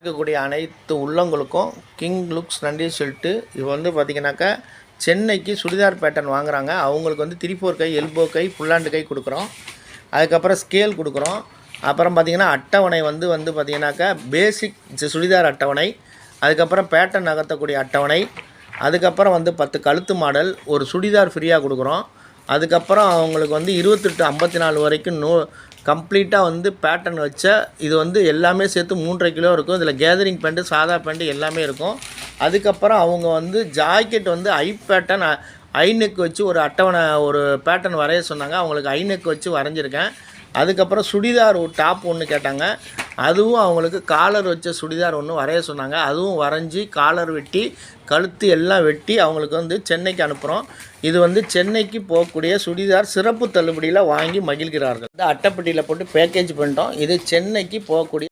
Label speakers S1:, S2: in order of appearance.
S1: இருக்கக்கூடிய அனைத்து உள்ளங்களுக்கும் கிங் லுக்ஸ் நன்றி சொல்லிட்டு இது வந்து பார்த்திங்கனாக்கா சென்னைக்கு சுடிதார் பேட்டர்ன் வாங்குகிறாங்க. அவங்களுக்கு வந்து 3/4 கை, எல்போ கை, ஃபுல்லாண்டு கை கொடுக்குறோம். அதுக்கப்புறம் ஸ்கேல் கொடுக்குறோம். அப்புறம் பார்த்திங்கன்னா அட்டவணை வந்து பார்த்திங்கனாக்கா பேசிக் சுடிதார் அட்டவணை, அதுக்கப்புறம் பேட்டர்ன் நகர்த்தக்கூடிய அட்டவணை, அதுக்கப்புறம் வந்து 10 கழுத்து மாடல், ஒரு சுடிதார் ஃப்ரீயாக கொடுக்குறோம். அதுக்கப்புறம் அவங்களுக்கு வந்து 28 54 வரைக்கும் கம்ப்ளீட்டாக வந்து பேட்டர்ன் வச்ச இது வந்து எல்லாமே சேர்த்து 3.5 கிலோ இருக்கும். இதில் கேதரிங் பேண்ட்டு, சாதா பேண்ட்டு எல்லாமே இருக்கும். அதுக்கப்புறம் அவங்க வந்து ஜாக்கெட் வந்து பேட்டர்ன் ஐநெக் வச்சு ஒரு அட்டவணை ஒரு பேட்டர்ன் வரைய சொன்னாங்க. அவங்களுக்கு ஐநெக் வச்சு வரைஞ்சிருக்கேன். அதுக்கப்புறம் சுடிதார் டாப் ஒன்று கேட்டாங்க. அதுவும் அவங்களுக்கு காலர் வச்ச சுடிதார் ஒன்று வரைய சொன்னாங்க. அதுவும் வரைஞ்சி காலர் வெட்டி கழுத்து எல்லாம் வெட்டி அவங்களுக்கு வந்து சென்னைக்கு அனுப்புகிறோம். இது வந்து சென்னைக்கு போகக்கூடிய சுடிதார் சிறப்பு தள்ளுபடியில் வாங்கி மகிழ்கிறார்கள். இந்த அட்டைப்பட்டியில் போட்டு பேக்கேஜ் பண்ணிட்டோம். இது சென்னைக்கு போகக்கூடிய